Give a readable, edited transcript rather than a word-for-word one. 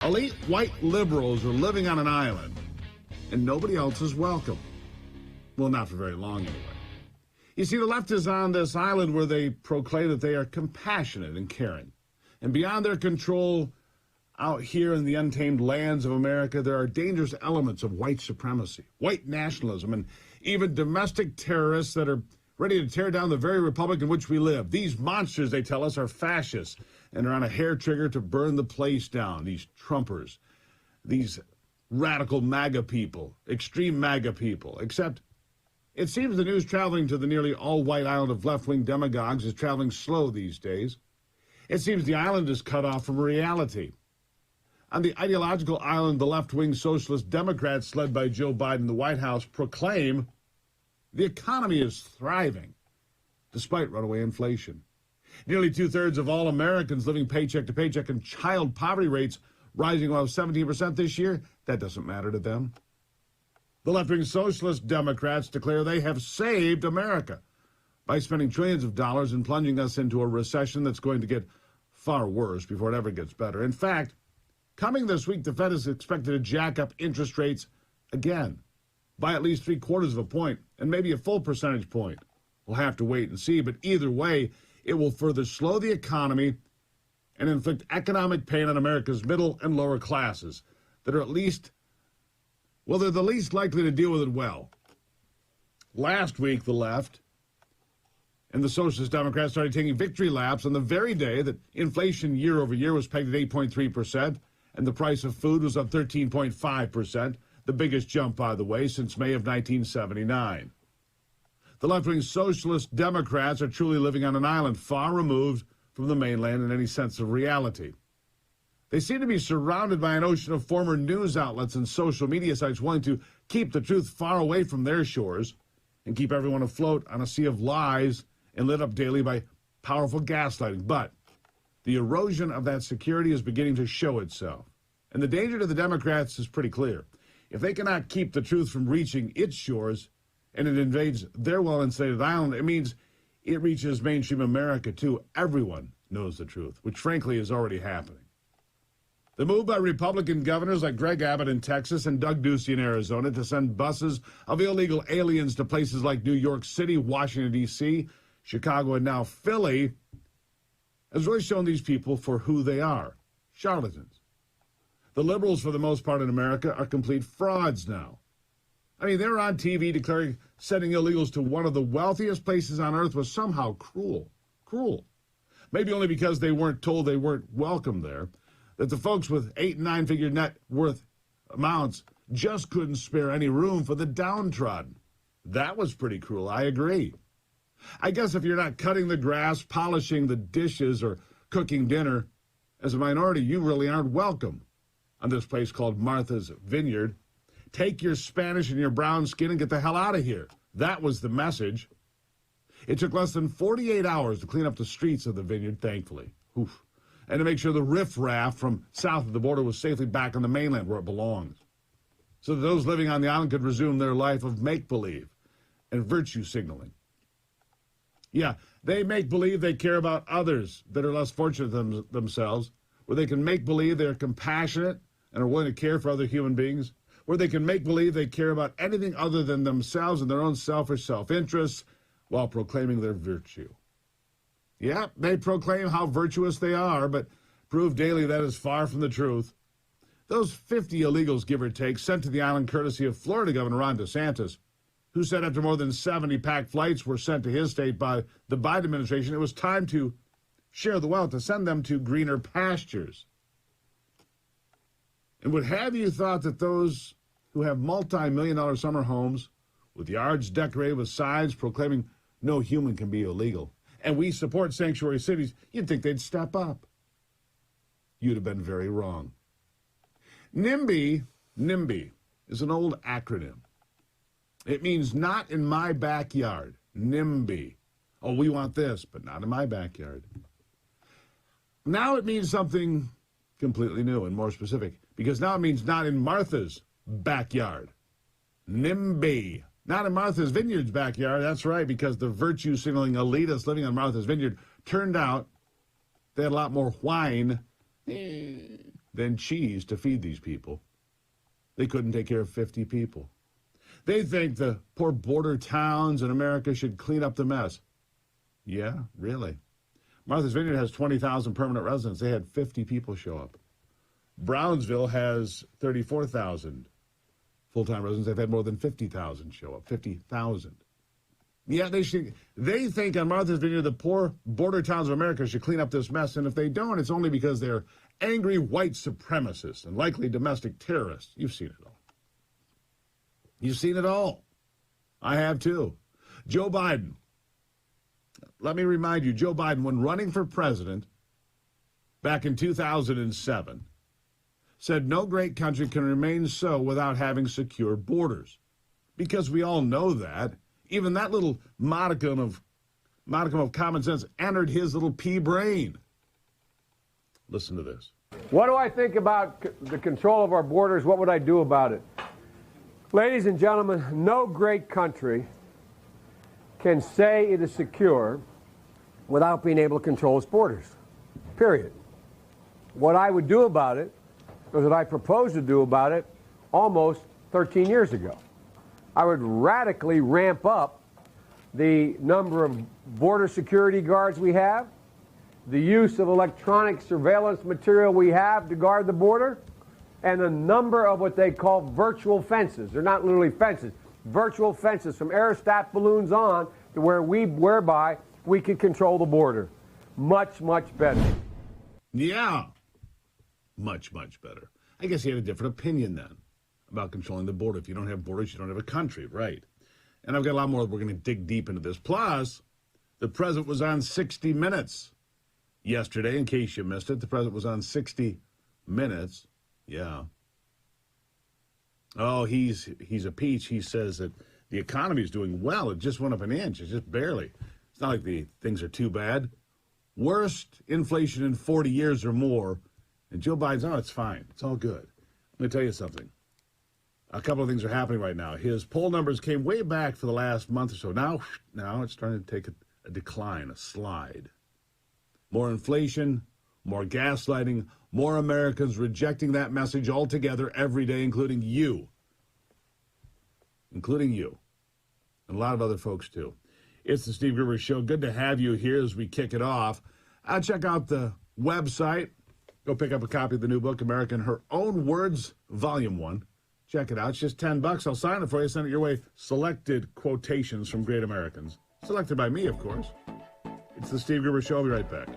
Elite white liberals are living on an island, and nobody else is welcome. Well, not for very long, anyway. You see, the left is on this island where they proclaim that they are compassionate and caring. And beyond their control, out here in the untamed lands of America, there are dangerous elements of white supremacy, white nationalism, and even domestic terrorists that are ready to tear down the very republic in which we live. These monsters, they tell us, are fascists and are on a hair trigger to burn the place down. These Trumpers, these radical MAGA people, extreme MAGA people. Except it seems the news traveling to the nearly all-white island of left-wing demagogues is traveling slow these days. It seems the island is cut off from reality. On the ideological island, the left-wing socialist Democrats, led by Joe Biden in the White House, proclaim the economy is thriving, despite runaway inflation. Nearly two-thirds of all Americans living paycheck to paycheck, and child poverty rates rising about 17% this year. That doesn't matter to them. The left-wing socialist Democrats declare they have saved America by spending trillions of dollars and plunging us into a recession that's going to get far worse before it ever gets better. In fact, coming this week, the Fed is expected to jack up interest rates again by at least 0.75 of a point, and maybe a full percentage point. We'll have to wait and see, but either way, it will further slow the economy and inflict economic pain on America's middle and lower classes that are at least, well, they're the least likely to deal with it well. Last week, the left and the Socialist Democrats started taking victory laps on the very day that inflation year over year was pegged at 8.3%, and the price of food was up 13.5%. The biggest jump, by the way, since May of 1979. The left-wing socialist Democrats are truly living on an island far removed from the mainland in any sense of reality. They seem to be surrounded by an ocean of former news outlets and social media sites willing to keep the truth far away from their shores and keep everyone afloat on a sea of lies and lit up daily by powerful gaslighting. But the erosion of that security is beginning to show itself. And the danger to the Democrats is pretty clear. If they cannot keep the truth from reaching its shores and it invades their well-insulated island, it means it reaches mainstream America too. Everyone knows the truth, which frankly is already happening. The move by Republican governors like Greg Abbott in Texas and Doug Ducey in Arizona to send buses of illegal aliens to places like New York City, Washington, D.C., Chicago, and now Philly has really shown these people for who they are, charlatans. The liberals, for the most part in America, are complete frauds now. I mean, they're on TV declaring sending illegals to one of the wealthiest places on earth was somehow cruel. Cruel. Maybe only because they weren't told they weren't welcome there, that the folks with 8- and 9-figure net worth amounts just couldn't spare any room for the downtrodden. That was pretty cruel, I agree. I guess if you're not cutting the grass, polishing the dishes, or cooking dinner, as a minority, you really aren't welcome on this place called Martha's Vineyard. Take your Spanish and your brown skin and get the hell out of here. That was the message. It took less than 48 hours to clean up the streets of the vineyard, thankfully. Oof. And to make sure the riffraff from south of the border was safely back on the mainland where it belongs, so that those living on the island could resume their life of make-believe and virtue signaling. Yeah, they make believe they care about others that are less fortunate than themselves, where they can make believe they're compassionate and are willing to care for other human beings, where they can make believe they care about anything other than themselves and their own selfish self-interests while proclaiming their virtue. Yeah, they proclaim how virtuous they are, but prove daily that is far from the truth. Those 50 illegals, give or take, sent to the island courtesy of Florida Governor Ron DeSantis, who said after more than 70 packed flights were sent to his state by the Biden administration, it was time to share the wealth, to send them to greener pastures. And would have you thought that those who have multi-million-dollar summer homes with yards decorated with signs proclaiming no human can be illegal, and we support sanctuary cities, you'd think they'd step up. You'd have been very wrong. NIMBY is an old acronym. It means not in my backyard. NIMBY. Oh, we want this, but not in my backyard. Now it means something completely new and more specific, because now it means not in Martha's backyard. NIMBY. Not in Martha's Vineyard's backyard. That's right, because the virtue-signaling elitists living on Martha's Vineyard turned out they had a lot more wine than cheese to feed these people. They couldn't take care of 50 people. They think the poor border towns in America should clean up the mess. Yeah, really. Martha's Vineyard has 20,000 permanent residents. They had 50 people show up. Brownsville has 34,000 full-time residents. They've had more than 50,000 show up. 50,000. Yeah, they think on Martha's Vineyard the poor border towns of America should clean up this mess, and if they don't, it's only because they're angry white supremacists and likely domestic terrorists. You've seen it all. You've seen it all. I have too. Joe Biden. Let me remind you, Joe Biden, when running for president back in 2007, said no great country can remain so without having secure borders. Because we all know that. Even that little modicum of common sense entered his little pea brain. Listen to this. What do I think about the control of our borders? What would I do about it? Ladies and gentlemen, no great country can say it is secure without being able to control its borders, period. What I would do about it, or what I proposed to do about it almost 13 years ago. I would radically ramp up the number of border security guards we have, the use of electronic surveillance material we have to guard the border, and the number of what they call virtual fences. They're not literally fences. Virtual fences from aerostat balloons on to whereby we can control the border. Much, much better. Yeah. Much, much better. I guess he had a different opinion then about controlling the border. If you don't have borders, you don't have a country, right? And I've got a lot more. We're going to dig deep into this. Plus, the president was on 60 Minutes yesterday. In case you missed it, the president was on 60 Minutes. Yeah. Oh, he's a peach. He says that the economy is doing well. It just went up an inch. It's just barely. It's not like the things are too bad. Worst inflation in 40 years or more. And Joe Biden's, oh, it's fine. It's all good. Let me tell you something. A couple of things are happening right now. His poll numbers came way back for the last month or so. Now it's starting to take a decline, a slide. More inflation, more gaslighting, more Americans rejecting that message altogether every day, including you. Including you. And a lot of other folks, too. It's the Steve Gruber Show. Good to have you here as we kick it off. Check out the website. Go pick up a copy of the new book, America in Her Own Words, Volume 1. Check it out. It's just $10. I'll sign it for you. Send it your way. Selected quotations from great Americans. Selected by me, of course. It's the Steve Gruber Show. I'll be right back.